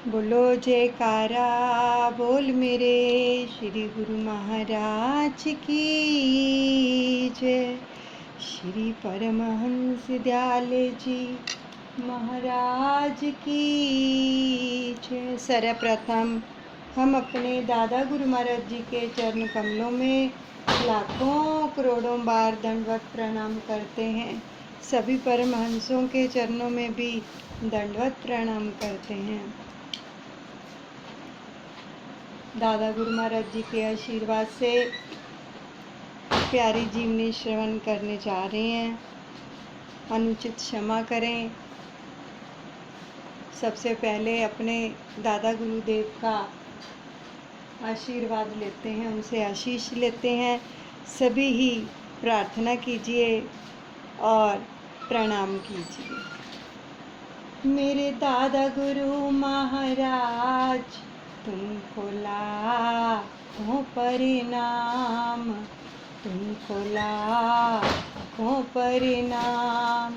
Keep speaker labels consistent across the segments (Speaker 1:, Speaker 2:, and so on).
Speaker 1: बोलो जयकारा बोल मेरे श्री गुरु महाराज की जय। श्री परमहंस दयाल जी महाराज की जय। सर्वप्रथम हम अपने दादा गुरु महाराज जी के चरण कमलों में लाखों करोड़ों बार दंडवत प्रणाम करते हैं। सभी परमहंसों के चरणों में भी दंडवत प्रणाम करते हैं। दादा गुरु महाराज जी के आशीर्वाद से प्यारी जीवनी श्रवण करने जा रहे हैं। अनुचित क्षमा करें। सबसे पहले अपने दादा गुरुदेव का आशीर्वाद लेते हैं, उनसे आशीष लेते हैं। सभी ही प्रार्थना कीजिए और प्रणाम कीजिए। मेरे दादा गुरु महाराज तुमको लाखों परिणाम, तुमको लाखों परिणाम।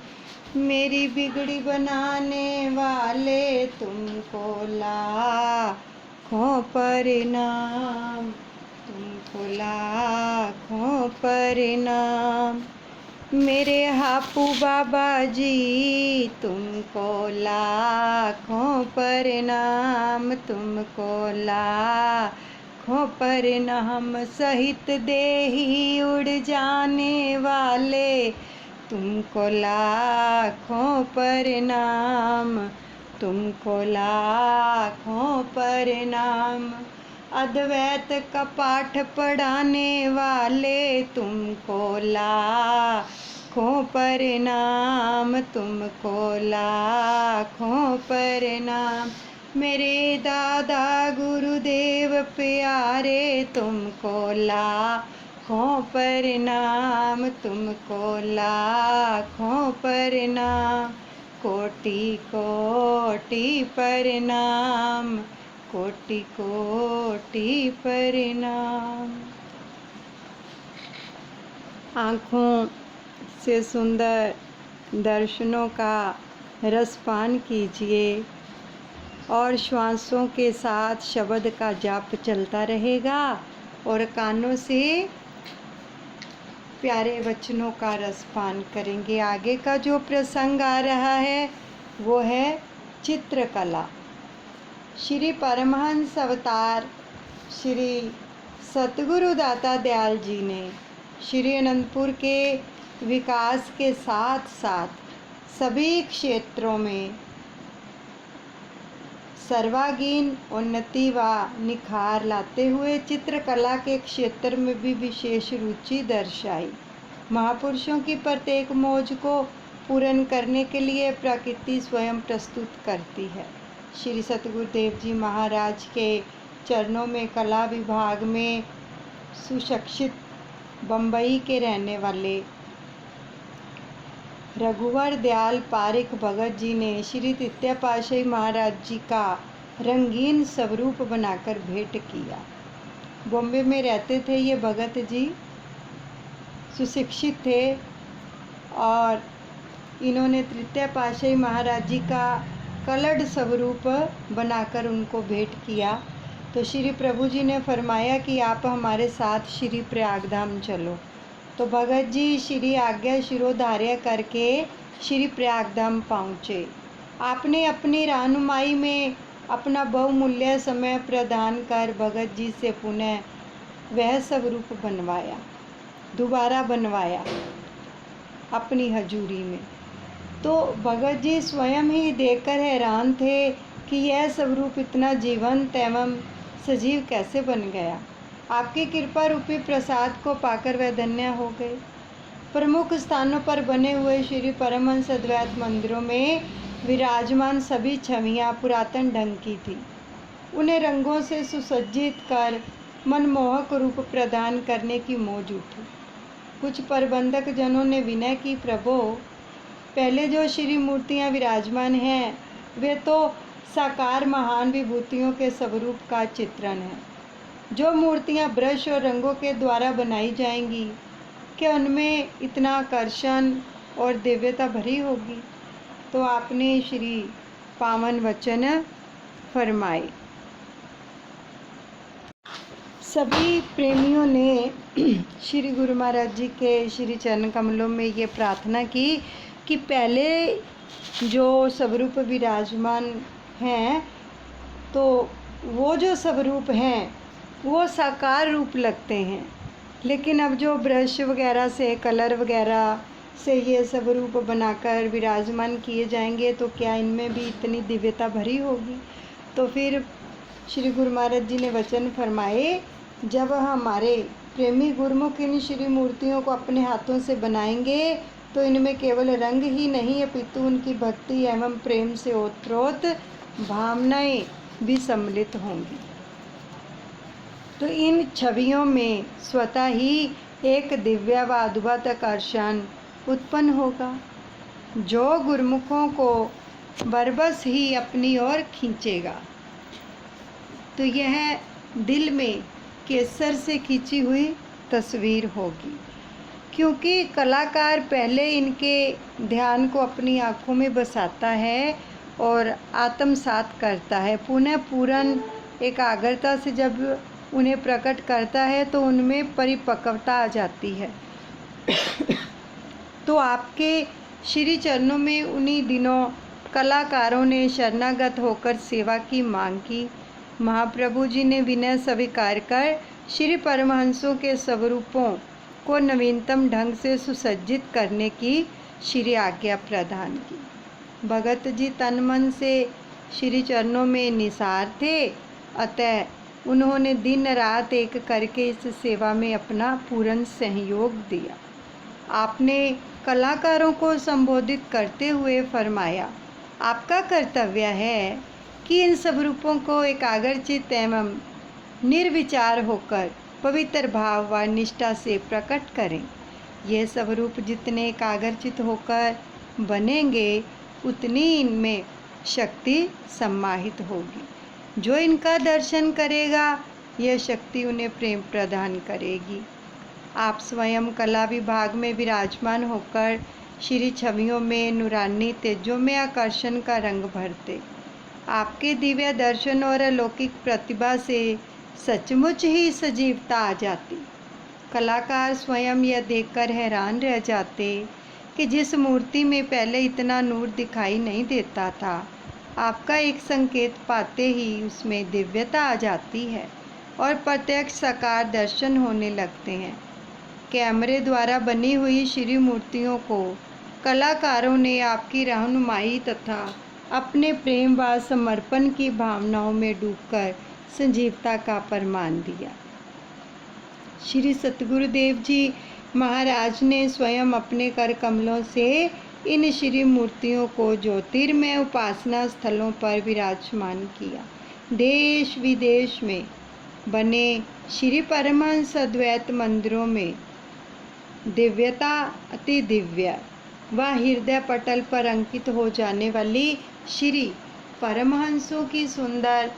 Speaker 1: मेरी बिगड़ी बनाने वाले तुमको लाखों परिणाम, तुमको लाखों परिणाम। मेरे हापू बाबा जी तुमको लाखों परिणाम, तुमको लाखों परिणाम। सहित देही उड़ जाने वाले तुमको लाखों परिणाम, तुमको लाखों परिणाम। अद्वैत का पाठ पढ़ाने वाले तुमको लाखों परिणाम, तुमको लाखों परिणाम। मेरे दादा गुरुदेव प्यारे तुमको लाखों परिणाम, तुमको लाखों परिणाम। कोटि कोटि परिणाम, कोटि कोटि परिणाम। आँखों से सुंदर दर्शनों का रसपान कीजिए और श्वासों के साथ शब्द का जाप चलता रहेगा और कानों से प्यारे वचनों का रसपान करेंगे। आगे का जो प्रसंग आ रहा है वो है चित्रकला। श्री परमहंस अवतार श्री सतगुरु दाता दयाल जी ने श्री अनंतपुर के विकास के साथ साथ सभी क्षेत्रों में सर्वांगीण उन्नति व निखार लाते हुए चित्रकला के क्षेत्र में भी विशेष रुचि दर्शाई। महापुरुषों की प्रत्येक मौज को पूर्ण करने के लिए प्रकृति स्वयं प्रस्तुत करती है। श्री सतगुरुदेव जी महाराज के चरणों में कला विभाग में सुशिक्षित बम्बई के रहने वाले रघुवर दयाल पारिक भगत जी ने श्री तृतीय पातशाही महाराज जी का रंगीन स्वरूप बनाकर भेंट किया। बॉम्बे में रहते थे ये भगत जी, सुशिक्षित थे और इन्होंने तृतीय पातशाही महाराज जी का कलर्ड स्वरूप बनाकर उनको भेंट किया। तो श्री प्रभु जी ने फरमाया कि आप हमारे साथ श्री प्रयागधाम चलो। तो भगत जी श्री आज्ञा शिरोधार्य करके श्री प्रयागधाम पहुँचे। आपने अपनी रहनुमाई में अपना बहुमूल्य समय प्रदान कर भगत जी से पुनः वह स्वरूप बनवाया, दोबारा बनवाया अपनी हजूरी में। तो भगत जी स्वयं ही देखकर हैरान थे कि यह स्वरूप इतना जीवंत एवं सजीव कैसे बन गया। आपकी कृपा रूपी प्रसाद को पाकर वह धन्य हो गए। प्रमुख स्थानों पर बने हुए श्री परमहंस अद्वैत मंदिरों में विराजमान सभी छवियाँ पुरातन ढंग की थी। उन्हें रंगों से सुसज्जित कर मनमोहक रूप प्रदान करने की मौज उठी। कुछ प्रबंधक जनों ने विनय की, प्रभो पहले जो श्री मूर्तियाँ विराजमान हैं वे तो साकार महान विभूतियों के स्वरूप का चित्रण है। जो मूर्तियाँ ब्रश और रंगों के द्वारा बनाई जाएंगी, क्या उनमें इतना आकर्षण और दिव्यता भरी होगी? तो आपने श्री पावन वचन फरमाए। सभी प्रेमियों ने श्री गुरु महाराज जी के श्री चरण कमलों में ये प्रार्थना की कि पहले जो स्वरूप विराजमान हैं, तो वो जो स्वरूप हैं वो साकार रूप लगते हैं, लेकिन अब जो ब्रश वगैरह से, कलर वगैरह से ये स्वरूप बनाकर विराजमान किए जाएंगे तो क्या इनमें भी इतनी दिव्यता भरी होगी। तो फिर श्री गुरु महाराज जी ने वचन फरमाए, जब हमारे प्रेमी गुरुमुख इन श्री मूर्तियों को अपने हाथों से बनाएंगे तो इनमें केवल रंग ही नहीं अपितु उनकी भक्ति एवं प्रेम से ओतप्रोत भावनाएं भी सम्मिलित होंगी। तो इन छवियों में स्वतः ही एक दिव्य व अद्भुत आकर्षण उत्पन्न होगा जो गुरुमुखों को बरबस ही अपनी ओर खींचेगा। तो यह दिल में केसर से खींची हुई तस्वीर होगी, क्योंकि कलाकार पहले इनके ध्यान को अपनी आँखों में बसाता है और आत्मसात करता है। पुनः पूर्ण एकाग्रता से जब उन्हें प्रकट करता है तो उनमें परिपक्वता आ जाती है। तो आपके श्री चरणों में उन्हीं दिनों कलाकारों ने शरणागत होकर सेवा की मांग की। महाप्रभु जी ने विनय स्वीकार कर श्री परमहंसों के स्वरूपों को नवीनतम ढंग से सुसज्जित करने की श्री आज्ञा प्रदान की। भगत जी तन मन से श्री चरणों में निसार थे, अतः उन्होंने दिन रात एक करके इस सेवा में अपना पूर्ण सहयोग दिया। आपने कलाकारों को संबोधित करते हुए फरमाया, आपका कर्तव्य है कि इन स्वरूपों को एकाग्रचित्त एवं निर्विचार होकर पवित्र भाव व निष्ठा से प्रकट करें। ये स्वरूप जितने एकाग्रचित्त होकर बनेंगे उतनी इनमें शक्ति सम्माहित होगी। जो इनका दर्शन करेगा यह शक्ति उन्हें प्रेम प्रदान करेगी। आप स्वयं कला विभाग में विराजमान होकर श्री छवियों में नूरानी तेजों में आकर्षण का रंग भरते। आपके दिव्य दर्शन और अलौकिक प्रतिभा से सचमुच ही सजीवता आ जाती। कलाकार स्वयं यह देखकर हैरान रह जाते कि जिस मूर्ति में पहले इतना नूर दिखाई नहीं देता था, आपका एक संकेत पाते ही उसमें दिव्यता आ जाती है और प्रत्यक्ष साकार दर्शन होने लगते हैं। कैमरे द्वारा बनी हुई श्री मूर्तियों को कलाकारों ने आपकी रहनुमाई तथा अपने प्रेम व समर्पण की भावनाओं में डूबकर संजीवता का प्रमाण दिया। श्री सतगुरुदेव जी महाराज ने स्वयं अपने कर कमलों से इन श्री मूर्तियों को ज्योतिर्मय उपासना स्थलों पर विराजमान किया। देश विदेश में बने श्री परमहंस अद्वैत मंदिरों में दिव्यता अति दिव्य व हृदय पटल पर अंकित हो जाने वाली श्री परमहंसों की सुंदर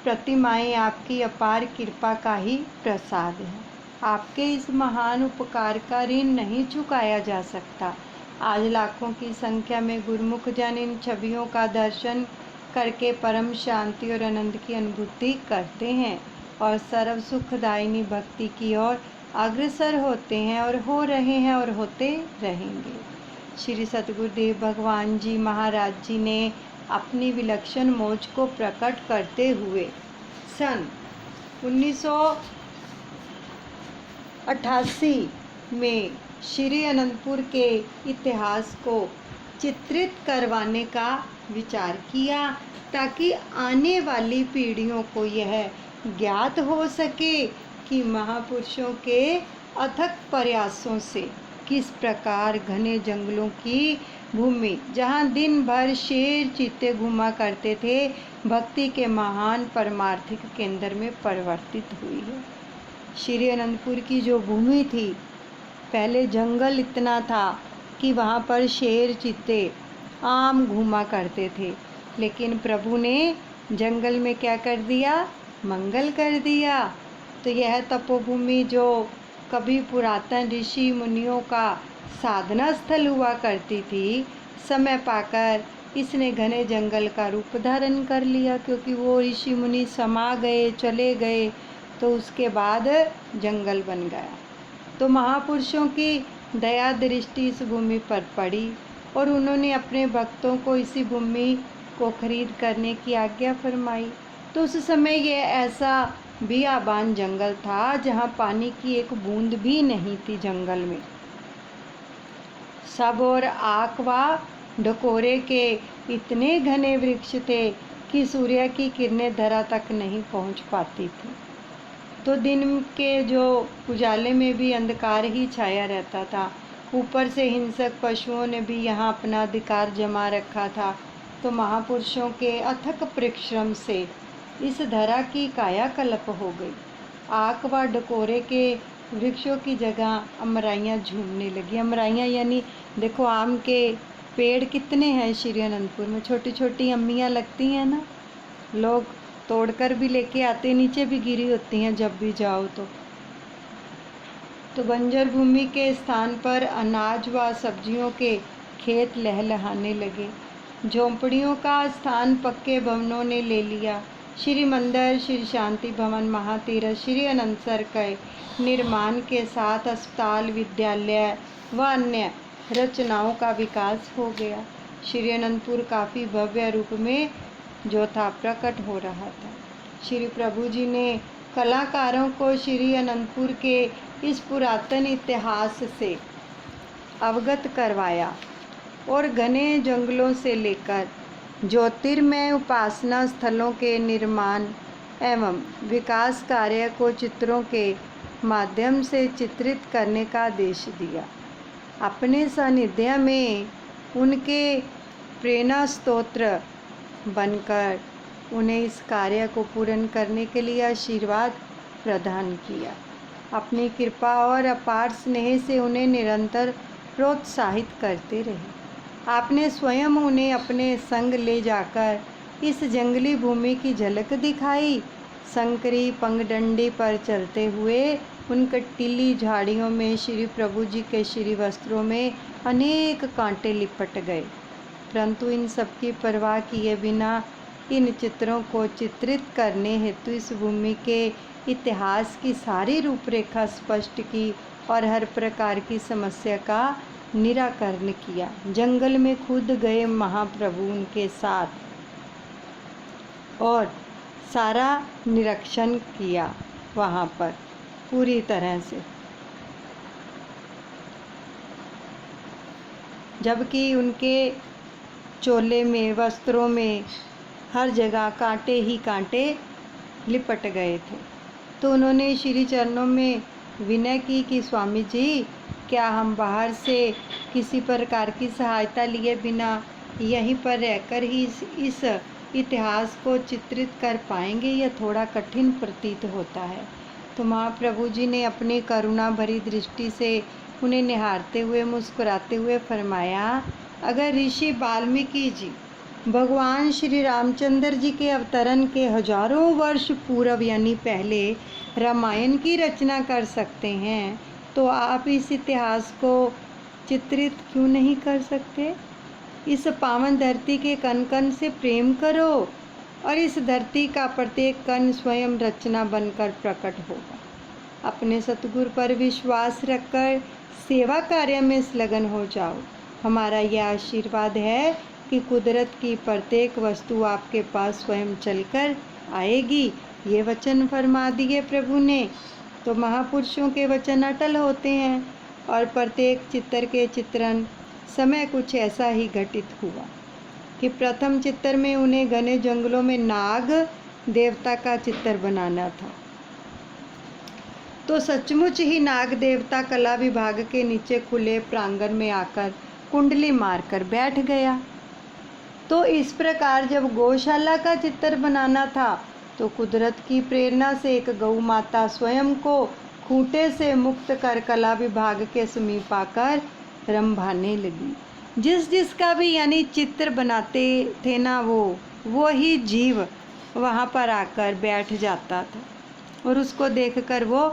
Speaker 1: प्रतिमाएं आपकी अपार कृपा का ही प्रसाद है। आपके इस महान उपकार का ऋण नहीं चुकाया जा सकता। आज लाखों की संख्या में गुरुमुख जन इन छवियों का दर्शन करके परम शांति और आनंद की अनुभूति करते हैं और सर्व सुखदायिनी भक्ति की ओर अग्रसर होते हैं और हो रहे हैं और होते रहेंगे। श्री सतगुरुदेव भगवान जी महाराज जी ने अपनी विलक्षण मौज को प्रकट करते हुए सन 1988 में श्री अनंतपुर के इतिहास को चित्रित करवाने का विचार किया, ताकि आने वाली पीढ़ियों को यह ज्ञात हो सके कि महापुरुषों के अथक प्रयासों से किस प्रकार घने जंगलों की भूमि, जहाँ दिन भर शेर चीते घूमा करते थे, भक्ति के महान परमार्थिक केंद्र में परिवर्तित हुई है। श्री अनंतपुर की जो भूमि थी, पहले जंगल इतना था कि वहाँ पर शेर चीते आम घूमा करते थे, लेकिन प्रभु ने जंगल में क्या कर दिया? मंगल कर दिया। तो यह तपोभूमि जो कभी पुरातन ऋषि मुनियों का साधना स्थल हुआ करती थी, समय पाकर इसने घने जंगल का रूप धारण कर लिया, क्योंकि वो ऋषि मुनि समा गए, चले गए, तो उसके बाद जंगल बन गया। तो महापुरुषों की दया दृष्टि इस भूमि पर पड़ी और उन्होंने अपने भक्तों को इसी भूमि को खरीद करने की आज्ञा फरमाई। तो उस समय ये ऐसा बियाबान जंगल था जहाँ पानी की एक बूंद भी नहीं थी। जंगल में सब और आक व डकोरे के इतने घने वृक्ष थे कि सूर्य की किरणें धरा तक नहीं पहुँच पाती थी। तो दिन के जो उजाले में भी अंधकार ही छाया रहता था। ऊपर से हिंसक पशुओं ने भी यहाँ अपना अधिकार जमा रखा था। तो महापुरुषों के अथक परिश्रम से इस धरा की कायाकल्प हो गई। आक व डकोरे के वृक्षों की जगह अमराइयाँ झूमने लगी। अमराइयाँ यानी देखो, आम के पेड़ कितने हैं श्री अनंतपुर में, छोटी छोटी अम्मियाँ लगती हैं ना, लोग तोड़कर भी लेके आते, नीचे भी गिरी होती हैं जब भी जाओ तो बंजर भूमि के स्थान पर अनाज व सब्जियों के खेत लहलहाने लगे। झोंपड़ियों का स्थान पक्के भवनों ने ले लिया। श्री मंदिर, श्री शांति भवन, महातीरथ, श्री अनंतसर के निर्माण के साथ अस्पताल, विद्यालय व अन्य रचनाओं का विकास हो गया। श्री अनंतपुर काफ़ी भव्य रूप में जो था प्रकट हो रहा था। श्री प्रभु जी ने कलाकारों को श्री अनंतपुर के इस पुरातन इतिहास से अवगत करवाया और घने जंगलों से लेकर ज्योतिर्मय उपासना स्थलों के निर्माण एवं विकास कार्य को चित्रों के माध्यम से चित्रित करने का आदेश दिया। अपने सानिध्य में उनके प्रेरणा स्तोत्र बनकर उन्हें इस कार्य को पूर्ण करने के लिए आशीर्वाद प्रदान किया। अपनी कृपा और अपार स्नेह से उन्हें निरंतर प्रोत्साहित करते रहे। आपने स्वयं उन्हें अपने संग ले जाकर इस जंगली भूमि की झलक दिखाई। संकरी पंगडंडी पर चलते हुए उन कटीली झाड़ियों में श्री प्रभु जी के श्री वस्त्रों में अनेक कांटे लिपट गए, परंतु इन सब की परवाह किए बिना इन चित्रों को चित्रित करने हेतु इस भूमि के इतिहास की सारी रूपरेखा स्पष्ट की और हर प्रकार की समस्या का निराकरण किया। जंगल में खुद गए महाप्रभु उनके साथ और सारा निरीक्षण किया वहाँ पर पूरी तरह से, जबकि उनके चोले में, वस्त्रों में हर जगह कांटे ही कांटे लिपट गए थे। तो उन्होंने श्री चरणों में विनय की कि स्वामी जी, क्या हम बाहर से किसी प्रकार की सहायता लिए बिना यहीं पर रहकर ही इस इतिहास को चित्रित कर पाएंगे? यह थोड़ा कठिन प्रतीत होता है। तो महाप्रभु जी ने अपनी करुणा भरी दृष्टि से उन्हें निहारते हुए मुस्कुराते हुए फरमाया, अगर ऋषि वाल्मीकि जी भगवान श्री रामचंद्र जी के अवतरण के हजारों वर्ष पूर्व यानी पहले रामायण की रचना कर सकते हैं, तो आप इस इतिहास को चित्रित क्यों नहीं कर सकते? इस पावन धरती के कण कण से प्रेम करो और इस धरती का प्रत्येक कण स्वयं रचना बनकर प्रकट होगा। अपने सतगुरु पर विश्वास रखकर सेवा कार्य में संलग्न हो जाओ। हमारा यह आशीर्वाद है कि कुदरत की प्रत्येक वस्तु आपके पास स्वयं चलकर आएगी। ये वचन फरमा दिए प्रभु ने। तो महापुरुषों के वचन अटल होते हैं और प्रत्येक चित्र के चित्रण समय कुछ ऐसा ही घटित हुआ कि प्रथम चित्र में उन्हें घने जंगलों में नाग देवता का चित्र बनाना था। तो सचमुच ही नाग देवता कला विभाग के नीचे खुले प्रांगण में आकर कुंडली मारकर बैठ गया। तो इस प्रकार जब गौशाला का चित्र बनाना था तो कुदरत की प्रेरणा से एक गौ माता स्वयं को खूंटे से मुक्त कर कला विभाग के समीप आकर रंभाने लगी। जिसका भी यानी चित्र बनाते थे ना वो ही जीव वहाँ पर आकर बैठ जाता था और उसको देखकर वो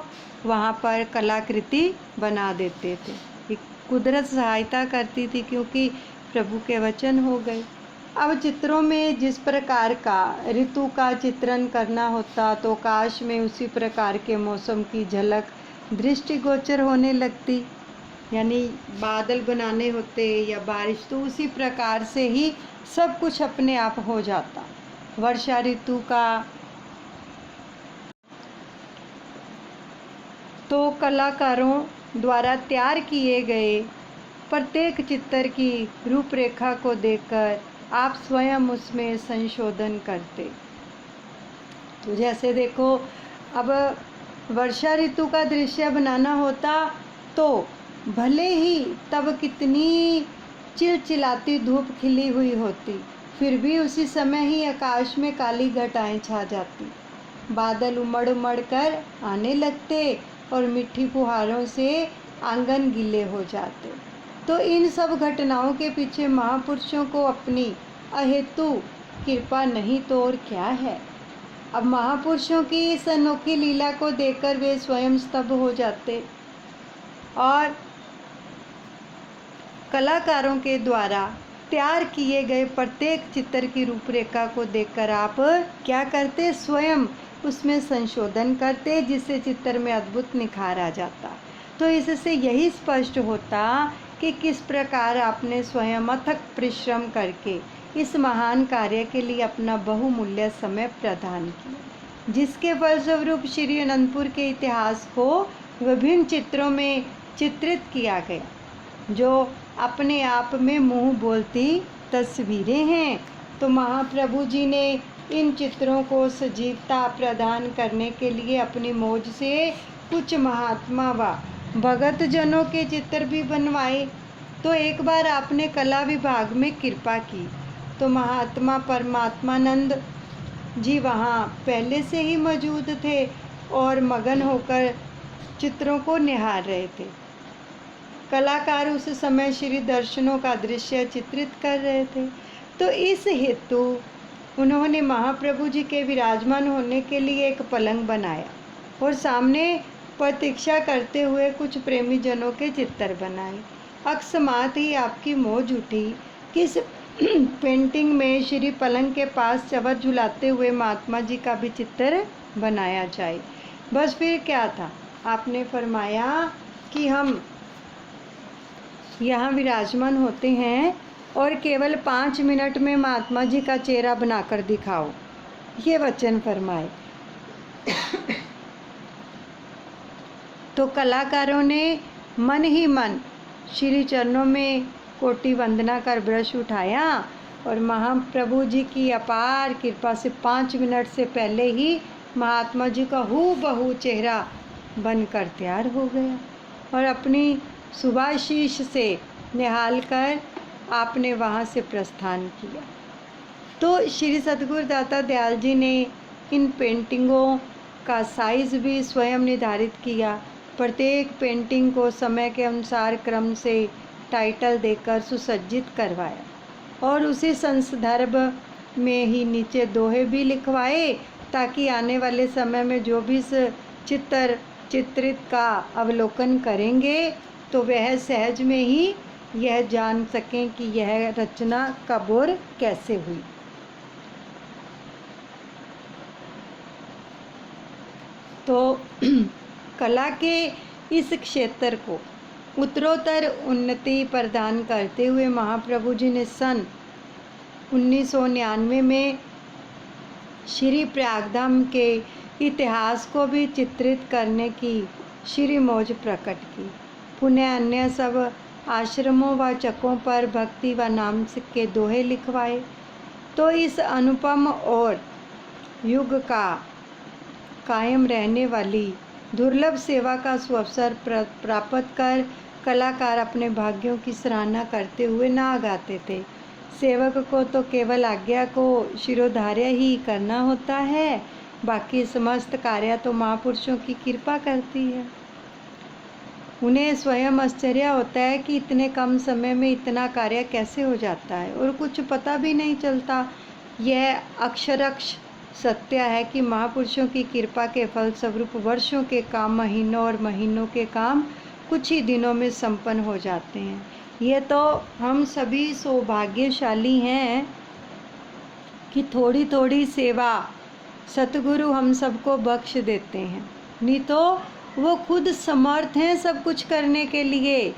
Speaker 1: वहाँ पर कलाकृति बना देते थे। कुदरत सहायता करती थी क्योंकि प्रभु के वचन हो गए। अब चित्रों में जिस प्रकार का ऋतु का चित्रण करना होता तो काश में उसी प्रकार के मौसम की झलक दृष्टिगोचर होने लगती। यानी बादल बनाने होते या बारिश, तो उसी प्रकार से ही सब कुछ अपने आप हो जाता। वर्षा ऋतु का तो कलाकारों द्वारा तैयार किए गए प्रत्येक चित्र की रूपरेखा को देखकर आप स्वयं उसमें संशोधन करते। तो जैसे देखो, अब वर्षा ऋतु का दृश्य बनाना होता तो भले ही तब कितनी चिलचिलाती धूप खिली हुई होती, फिर भी उसी समय ही आकाश में काली घटाएं छा जाती, बादल उमड़ उमड़ कर आने लगते और मिट्टी फुहारों से आंगन गीले हो जाते। तो इन सब घटनाओं के पीछे महापुरुषों को अपनी अहेतु कृपा नहीं तो और क्या है। अब महापुरुषों की इस अनोखी लीला को देखकर वे स्वयं स्तब्ध हो जाते और कलाकारों के द्वारा तैयार किए गए प्रत्येक चित्र की रूपरेखा को देखकर आप क्या करते, स्वयं उसमें संशोधन करते, जिससे चित्र में अद्भुत निखार आ जाता। तो इससे यही स्पष्ट होता कि किस प्रकार आपने स्वयं अथक परिश्रम करके इस महान कार्य के लिए अपना बहुमूल्य समय प्रदान किया, जिसके फलस्वरूप श्री अनंतपुर के इतिहास को विभिन्न चित्रों में चित्रित किया गया, जो अपने आप में मुँह बोलती तस्वीरें हैं। तो महाप्रभु जी ने इन चित्रों को सजीवता प्रदान करने के लिए अपनी मौज से कुछ महात्मा व भगत जनों के चित्र भी बनवाए। तो एक बार आपने कला विभाग में कृपा की तो महात्मा परमात्मानंद जी वहाँ पहले से ही मौजूद थे और मगन होकर चित्रों को निहार रहे थे। कलाकार उस समय श्री दर्शनों का दृश्य चित्रित कर रहे थे। तो इस हेतु उन्होंने महाप्रभु जी के विराजमान होने के लिए एक पलंग बनाया और सामने प्रतीक्षा करते हुए कुछ प्रेमी जनों के चित्र बनाए। अकस्मात ही आपकी मौज उठी कि इस पेंटिंग में श्री पलंग के पास चवर झुलाते हुए महात्मा जी का भी चित्र बनाया जाए। बस फिर क्या था, आपने फरमाया कि हम यहाँ विराजमान होते हैं और केवल 5 मिनट में महात्मा जी का चेहरा बनाकर दिखाओ, ये वचन फरमाए। तो कलाकारों ने मन ही मन श्री चरणों में कोटि वंदना कर ब्रश उठाया और महाप्रभु जी की अपार कृपा से 5 मिनट से पहले ही महात्मा जी का हूबहू चेहरा बनकर तैयार हो गया और अपनी सुभाशीष से निहाल कर आपने वहाँ से प्रस्थान किया। तो श्री सद्गुरु दाता दयाल जी ने इन पेंटिंगों का साइज़ भी स्वयं निर्धारित किया। प्रत्येक पेंटिंग को समय के अनुसार क्रम से टाइटल देकर सुसज्जित करवाया और उसी संदर्भ में ही नीचे दोहे भी लिखवाए, ताकि आने वाले समय में जो भी इस चित्रित का अवलोकन करेंगे तो वह सहज में ही यह जान सकें कि यह रचना कब और कैसे हुई। तो कला के इस क्षेत्र को उत्तरोत्तर उन्नति प्रदान करते हुए महाप्रभु जी ने सन 1999 में श्री प्रयागधाम के इतिहास को भी चित्रित करने की श्री मौज प्रकट की। पुनः अन्य सब आश्रमों व चकों पर भक्ति व नाम के दोहे लिखवाए। तो इस अनुपम और युग का कायम रहने वाली दुर्लभ सेवा का सुअवसर प्राप्त कर कलाकार अपने भाग्यों की सराहना करते हुए ना गाते थे। सेवक को तो केवल आज्ञा को शिरोधार्य ही करना होता है, बाकी समस्त कार्य तो महापुरुषों की कृपा करती है। उन्हें स्वयं आश्चर्य होता है कि इतने कम समय में इतना कार्य कैसे हो जाता है और कुछ पता भी नहीं चलता। यह अक्षरक्ष सत्य है कि महापुरुषों की कृपा के फलस्वरूप वर्षों के काम महीनों और महीनों के काम कुछ ही दिनों में संपन्न हो जाते हैं। ये तो हम सभी सौभाग्यशाली हैं कि थोड़ी थोड़ी सेवा सतगुरु हम सबको बख्श देते हैं, नहीं तो वो खुद समर्थ हैं सब कुछ करने के लिए,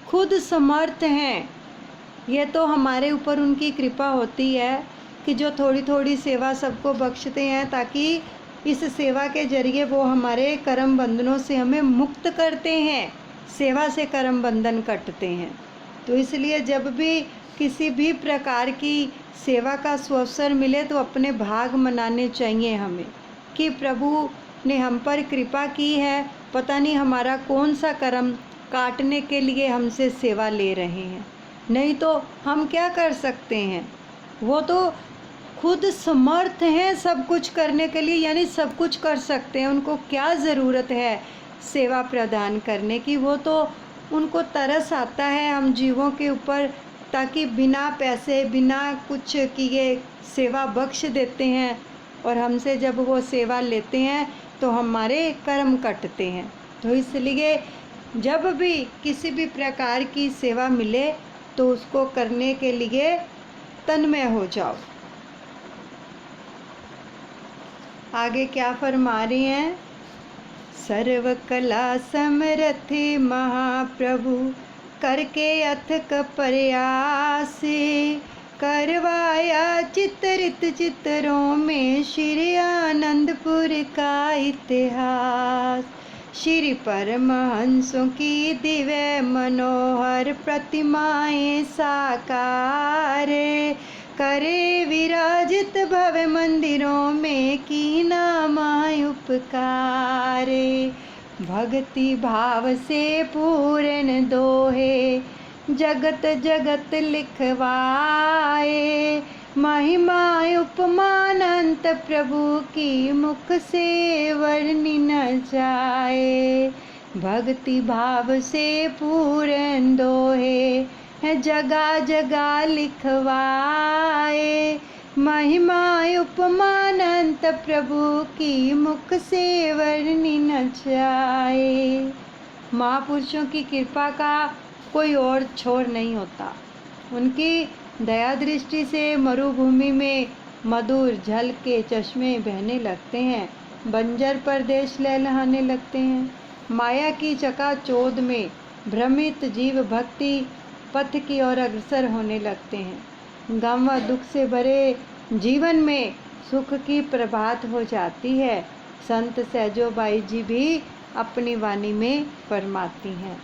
Speaker 1: खुद समर्थ हैं। ये तो हमारे ऊपर उनकी कृपा होती है कि जो थोड़ी थोड़ी सेवा सबको बख्शते हैं, ताकि इस सेवा के जरिए वो हमारे कर्म बंधनों से हमें मुक्त करते हैं। सेवा से कर्म बंधन कटते हैं। तो इसलिए जब भी किसी भी प्रकार की सेवा का सुअवसर मिले तो अपने भाग मनाने चाहिए हमें कि प्रभु ने हम पर कृपा की है, पता नहीं हमारा कौन सा कर्म काटने के लिए हमसे सेवा ले रहे हैं। नहीं तो हम क्या कर सकते हैं, वो तो खुद समर्थ हैं सब कुछ करने के लिए, यानी सब कुछ कर सकते हैं। उनको क्या ज़रूरत है सेवा प्रदान करने की, वो तो उनको तरस आता है हम जीवों के ऊपर, ताकि बिना पैसे बिना कुछ किए सेवा बख्श देते हैं। और हमसे जब वो सेवा लेते हैं तो हमारे कर्म कटते हैं। तो इसलिए जब भी किसी भी प्रकार की सेवा मिले तो उसको करने के लिए तन्मय हो जाओ। आगे क्या फरमा रही हैं, सर्व कला समरथे महाप्रभु करके अथक प्रयास, करवाया चित्रित चित्रों में श्री आनंदपुर का इतिहास। श्री परमहंसों की दिव्य मनोहर प्रतिमाएं साकार, करे विराजित भव्य मंदिरों में कीना माय उपकार। भक्ति भाव से पूर्ण दोहे जगत जगत लिखवाए, महिमा उपमानंत प्रभु की मुख से वर्णि न जाए। भक्ति भाव से पूर्ण दोहे जगह जगह लिखवाए, महिमा उपमानंत प्रभु की मुख से वर्णि न जाए। महापुरुषों की कृपा का कोई और छोर नहीं होता। उनकी दया दृष्टि से मरुभूमि में मधुर जल के चश्मे बहने लगते हैं, बंजर प्रदेश लहलहाने लगते हैं। माया की चकाचौंध में भ्रमित जीव भक्ति पथ की ओर अग्रसर होने लगते हैं। गम व दुख से भरे जीवन में सुख की प्रभात हो जाती है। संत सहजोबाई जी भी अपनी वाणी में फरमाती हैं,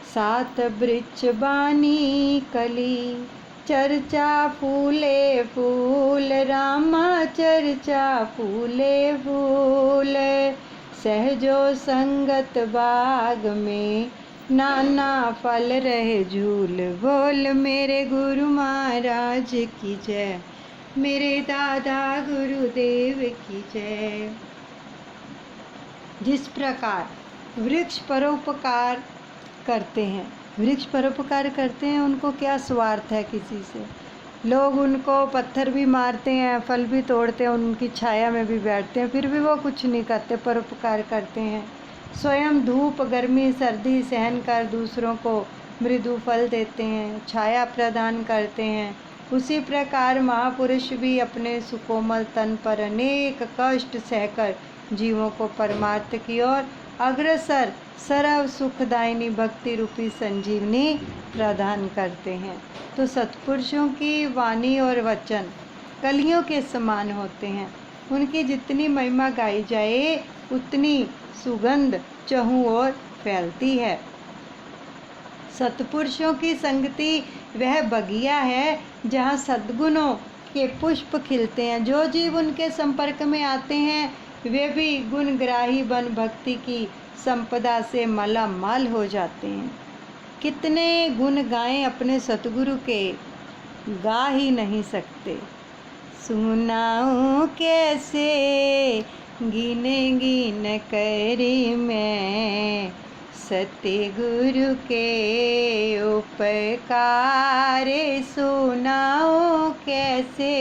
Speaker 1: सात वृक्ष बानी कली चर्चा फूले फूल, रामा चर्चा फूले फूल। सहजो संगत बाग में नाना फल रहे झूल। बोल मेरे गुरु महाराज की जय, मेरे दादा गुरुदेव की जय। जिस प्रकार वृक्ष परोपकार करते हैं, वृक्ष परोपकार करते हैं, उनको क्या स्वार्थ है किसी से। लोग उनको पत्थर भी मारते हैं, फल भी तोड़ते हैं, उनकी छाया में भी बैठते हैं, फिर भी वो कुछ नहीं करते, परोपकार करते हैं। स्वयं धूप गर्मी सर्दी सहन कर दूसरों को मृदु फल देते हैं, छाया प्रदान करते हैं। उसी प्रकार महापुरुष भी अपने सुकोमल तन पर अनेक कष्ट सहकर जीवों को परमार्थ की ओर अग्रसर सर्व सुखदायिनी भक्ति रूपी संजीवनी प्रदान करते हैं। तो सत्पुरुषों की वाणी और वचन कलियों के समान होते हैं। उनकी जितनी महिमा गाई जाए उतनी सुगंध चहुं ओर फैलती है। सत्पुरुषों की संगति वह बगिया है जहाँ सद्गुणों के पुष्प खिलते हैं। जो जीव उनके संपर्क में आते हैं वे भी गुणग्राही बन भक्ति की संपदा से मालामाल हो जाते हैं। कितने गुण गाएं अपने सतगुरु के, गा ही नहीं सकते। सुनाऊं कैसे गिन गिन कर मैं, सतगुरु के उपकार। सुनाऊं कैसे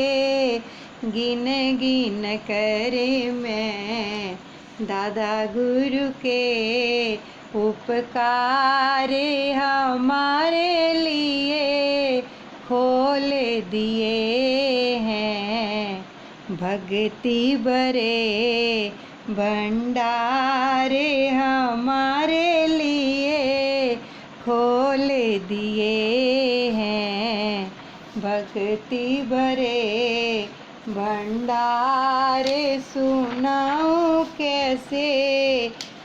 Speaker 1: गिन गिन कर मैं, दादा गुरु के उपकार हमारे लिए खोल दिए हैं, भक्ति भरे भंडारे हमारे लिए खोल दिए हैं, भक्ति भरे भंडारे। सुनाऊं कैसे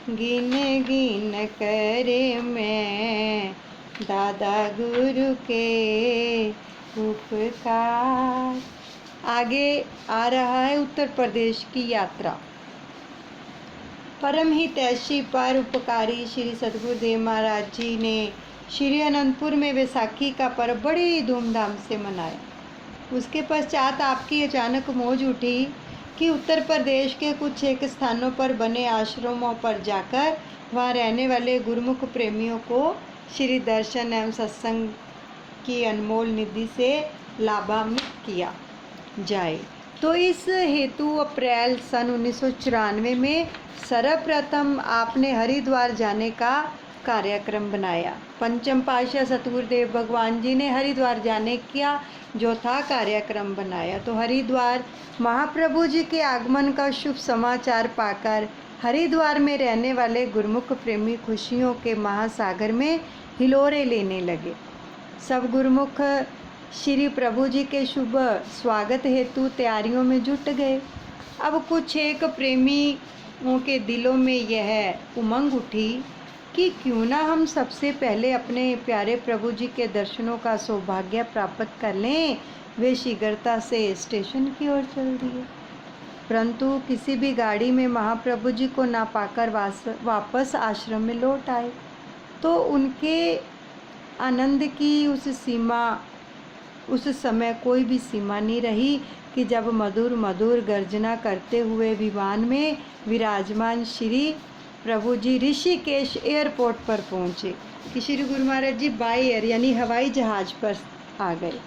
Speaker 1: गिन गिन कर मैं दादा गुरु के उपकार। आगे आ रहा है उत्तर प्रदेश की यात्रा। परम हितैषी परोपकारी श्री सद्गुरुदेव महाराज जी ने श्री अनंतपुर में वैसाखी का पर्व बड़ी धूमधाम से मनाया। उसके पश्चात आपकी अचानक मौज उठी कि उत्तर प्रदेश के कुछ एक स्थानों पर बने आश्रमों पर जाकर वहाँ रहने वाले गुरुमुख प्रेमियों को श्री दर्शन एवं सत्संग की अनमोल निधि से लाभान्वित किया जाए। तो इस हेतु अप्रैल सन 1994 में सर्वप्रथम आपने हरिद्वार जाने का कार्यक्रम बनाया। पंचम पातशाह सतगुरुदेव भगवान जी ने हरिद्वार जाने का जो था कार्यक्रम बनाया। तो हरिद्वार महाप्रभु जी के आगमन का शुभ समाचार पाकर हरिद्वार में रहने वाले गुरुमुख प्रेमी खुशियों के महासागर में हिलोरे लेने लगे। सब गुरुमुख श्री प्रभु जी के शुभ स्वागत हेतु तैयारियों में जुट गए। अब कुछ एक प्रेमियों के दिलों में यह उमंग उठी कि क्यों ना हम सबसे पहले अपने प्यारे प्रभु जी के दर्शनों का सौभाग्य प्राप्त कर लें। वे शीघ्रता से स्टेशन की ओर चल दिए, परंतु किसी भी गाड़ी में महाप्रभु जी को ना पाकर वापस आश्रम में लौट आए। तो उनके आनंद की उस समय कोई भी सीमा नहीं रही कि जब मधुर मधुर गर्जना करते हुए विमान में विराजमान श्री प्रभु जी ऋषिकेश एयरपोर्ट पर पहुँचे कि श्री गुरु महाराज जी बाय एयर यानी हवाई जहाज़ पर आ गए।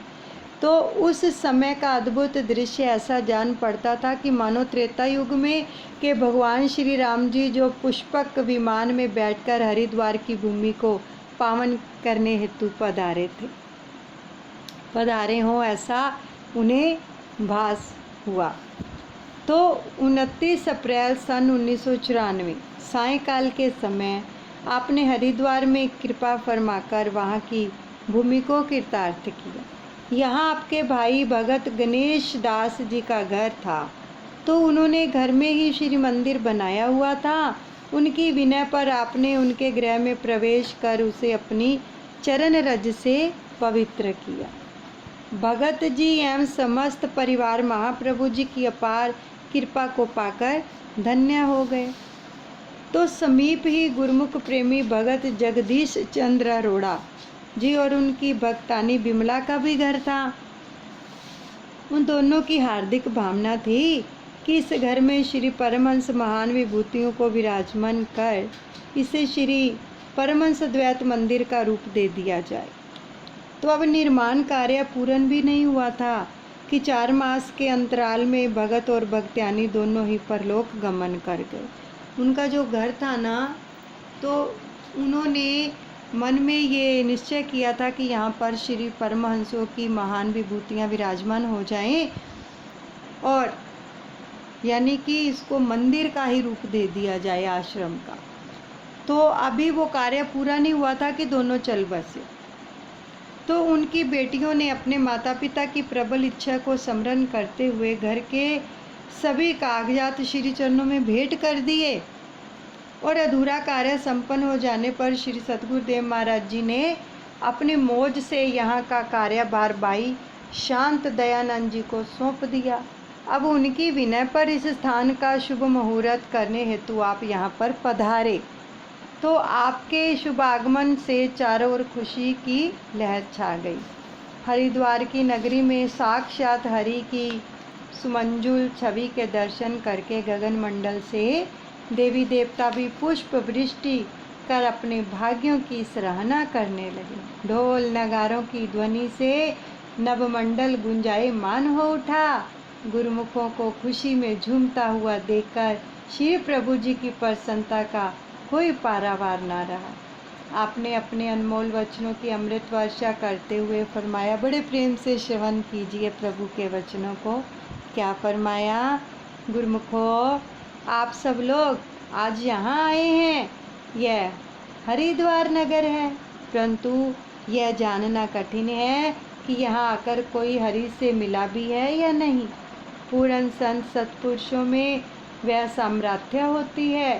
Speaker 1: तो उस समय का अद्भुत दृश्य ऐसा जान पड़ता था कि मानो त्रेता युग में के भगवान श्री राम जी जो पुष्पक विमान में बैठकर हरिद्वार की भूमि को पावन करने हेतु पधारे हों, ऐसा उन्हें भास हुआ। तो 29 अप्रैल सन 1994 सायंकाल के समय आपने हरिद्वार में कृपा फरमाकर वहाँ की भूमि को कृतार्थ किया। यहाँ आपके भाई भगत गणेश दास जी का घर था, तो उन्होंने घर में ही श्री मंदिर बनाया हुआ था। उनकी विनय पर आपने उनके गृह में प्रवेश कर उसे अपनी चरण रज से पवित्र किया। भगत जी एवं समस्त परिवार महाप्रभु जी की अपार कृपा को पाकर धन्य हो गए। तो समीप ही गुरुमुख प्रेमी भगत जगदीश चंद्र अरोड़ा जी और उनकी भक्तानी बिमला का भी घर था। उन दोनों की हार्दिक भावना थी कि इस घर में श्री परमहंस महान विभूतियों को विराजमान कर इसे श्री परमहंस द्वैत मंदिर का रूप दे दिया जाए। तो अब निर्माण कार्य पूर्ण भी नहीं हुआ था कि 4 मास के अंतराल में भगत और भक्त्यानी दोनों ही परलोक गमन कर गए। उनका जो घर था ना, तो उन्होंने मन में ये निश्चय किया था कि यहाँ पर श्री परमहंसों की महान विभूतियाँ विराजमान हो जाएं और यानी कि इसको मंदिर का ही रूप दे दिया जाए आश्रम का। तो अभी वो कार्य पूरा नहीं हुआ था कि दोनों चल बसे। तो उनकी बेटियों ने अपने माता पिता की प्रबल इच्छा को स्मरण करते हुए घर के सभी कागजात श्री चरणों में भेंट कर दिए और अधूरा कार्य संपन्न हो जाने पर श्री सतगुरुदेव महाराज जी ने अपने मौज से यहाँ का कार्यभार भाई शांत दयानंद जी को सौंप दिया। अब उनकी विनय पर इस स्थान का शुभ मुहूर्त करने हेतु आप यहाँ पर पधारे। तो आपके शुभ आगमन से चारों ओर खुशी की लहर छा गई। हरिद्वार की नगरी में साक्षात हरि की सुमंजुल छवि के दर्शन करके गगन मंडल से देवी देवता भी पुष्प वृष्टि कर अपने भाग्यों की सराहना करने लगे। ढोल नगारों की ध्वनि से नवमंडल गुंजायमान हो उठा। गुरुमुखों को खुशी में झूमता हुआ देखकर श्री प्रभु जी की प्रसन्नता का कोई पारावार ना रहा। आपने अपने अनमोल वचनों की अमृत वर्षा करते हुए फरमाया, बड़े प्रेम से श्रवण कीजिए प्रभु के वचनों को। क्या फरमाया? गुरुमुखों, आप सब लोग आज यहाँ आए हैं। यह हरिद्वार नगर है, परंतु यह जानना कठिन है कि यहाँ आकर कोई हरि से मिला भी है या नहीं। पूर्ण संत सत्पुरुषों में वह सामर्थ्य होती है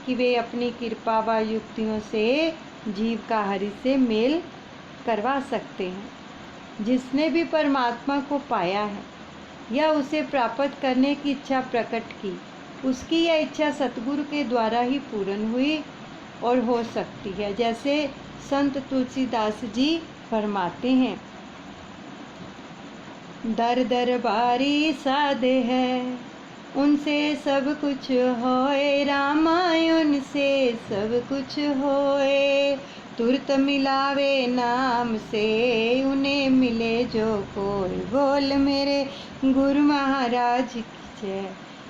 Speaker 1: कि वे अपनी कृपा व युक्तियों से जीव का हरि से मेल करवा सकते हैं। जिसने भी परमात्मा को पाया है या उसे प्राप्त करने की इच्छा प्रकट की, उसकी यह इच्छा सतगुरु के द्वारा ही पूर्ण हुई और हो सकती है। जैसे संत तुलसीदास जी फरमाते हैं, दर दर बारी साधे है उनसे सब कुछ होए, रामायण से सब कुछ होए। तुरत मिलावे नाम से उन्हें मिले जो कोई। बोल मेरे गुरु महाराज की जय,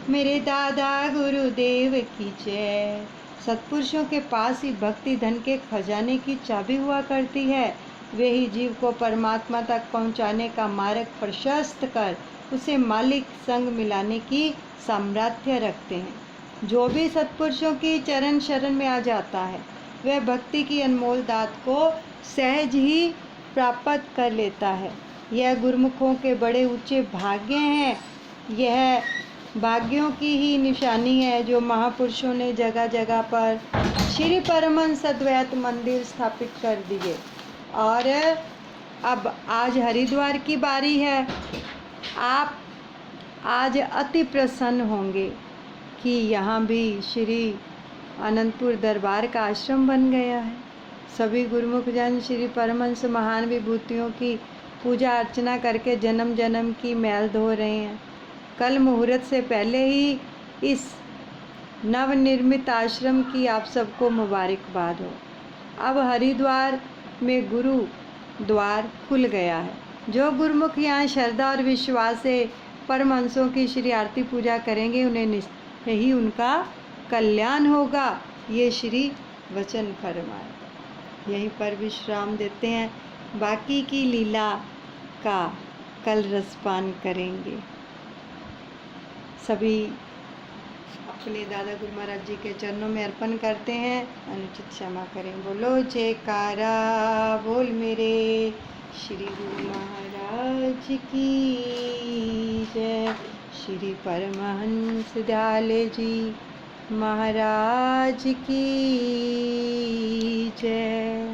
Speaker 1: मेरे दादा गुरुदेव की जय। सत्पुरुषों के पास ही भक्ति धन के खजाने की चाबी हुआ करती है। वे ही जीव को परमात्मा तक पहुंचाने का मार्ग प्रशस्त कर उसे मालिक संग मिलाने की सामर्थ्य रखते हैं। जो भी सत्पुरुषों की चरण शरण में आ जाता है, वह भक्ति की अनमोल दात को सहज ही प्राप्त कर लेता है। यह गुरुमुखों के बड़े ऊंचे भाग्य हैं। यह भाग्यों की ही निशानी है जो महापुरुषों ने जगह जगह पर श्री परमहंस अद्वैत मंदिर स्थापित कर दिए। और अब आज हरिद्वार की बारी है। आप आज अति प्रसन्न होंगे कि यहाँ भी श्री अनंतपुर दरबार का आश्रम बन गया है। सभी गुरुमुख जन श्री परमहंस महान विभूतियों की पूजा अर्चना करके जन्म जन्म की मैल धो रहे हैं। कल मुहूर्त से पहले ही इस नवनिर्मित आश्रम की आप सबको मुबारकबाद हो। अब हरिद्वार में गुरु द्वार खुल गया है। जो गुरुमुख यहाँ श्रद्धा और विश्वास से परमहंसों की श्री आरती पूजा करेंगे, उन्हें यही उनका कल्याण होगा। ये श्री वचन फरमाए। यहीं पर विश्राम देते हैं। बाकी की लीला का कल रसपान करेंगे। सभी अपने दादा गुरु महाराज जी के चरणों में अर्पण करते हैं। अनुचित क्षमा करें। बोलो जयकारा बोल मेरे श्री गुरु महाराज की जय। श्री परमहंस दयाल जी महाराज की जय।